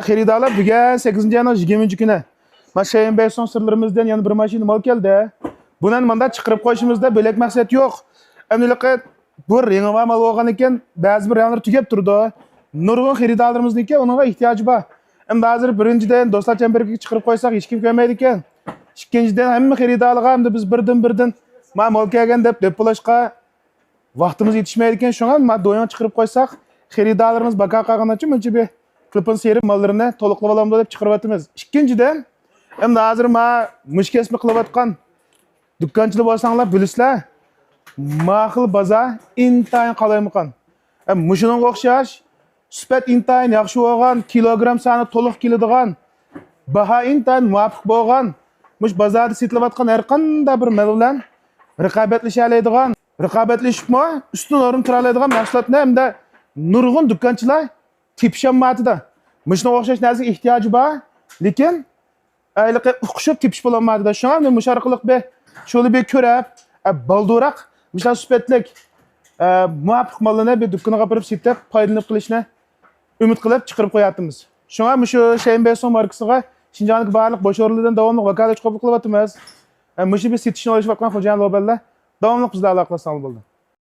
xaridorlar bugun 8-yanvar 20-kuni. Mana Shayin Bayson sirlarimizdan yana bir mashina mol keldi. Buni manda chiqarib qo'yishimizda bo'lak maqsad yo'q. Ammo bu renova mal bo'lgan ekan, ba'zi bir ranglar tugab turdi. Nurg'un xaridorlarimizniki unga ehtiyoji bor. Endi hozir birinchidan do'stlarcha birga chiqarib qo'ysak hech kim ko'rmaydi ekan. Ikkinchidan hamma xaridorlarga hamda biz birdan mana mol kelgan deb depolashga vaqtimiz yetishmaydi ekan. Shunga mana do'yon chiqarib qo'ysak, xaridorlarimiz baqa qolgancha buncha bir klipin serib mollarini to'liqlab olamiz deb chiqaryapmiz. Ikkinchidan endi hozir mana mushkasmi qilayotgan do'konchilar bo'lsanglar bilasizlar. Ma'qul bozor intayin qalaymiqan. Mushuning o'xshash sifat intayin yaxshi bo'lgan, kilogramm soni to'liq keladigan, baho intayin muvofiq bo'lgan, mush bozorda sotilayotgan har qanday bir mal bilan raqobatlasha oladigan, raqobatlashibmi, ustun o'rin tura oladigan mahsulotni hamda nurg'un do'konchilar tepishmaydi. Mushunga o'xshash narsaga ehtiyoji bor, lekin ayliqqa o'qishib tepish bo'lmaydi. Shunga mush orqali bir shuni bir ko'rib, balduroq misal sifatlik muvofiq mollarni bir do'konga borib sotib, foydalanib qilishni umid qilib chiqarib qo'yapmiz. Shunga shu Shayin Bayson markasiga Shinjongdagi barliq bosh o'rinlardan davomli vakolat qabul qilyapmiz. Mush bir setishni olishayotgan xo'jayinlar bilan davomli bizlar aloqa qilsangiz bo'ldi.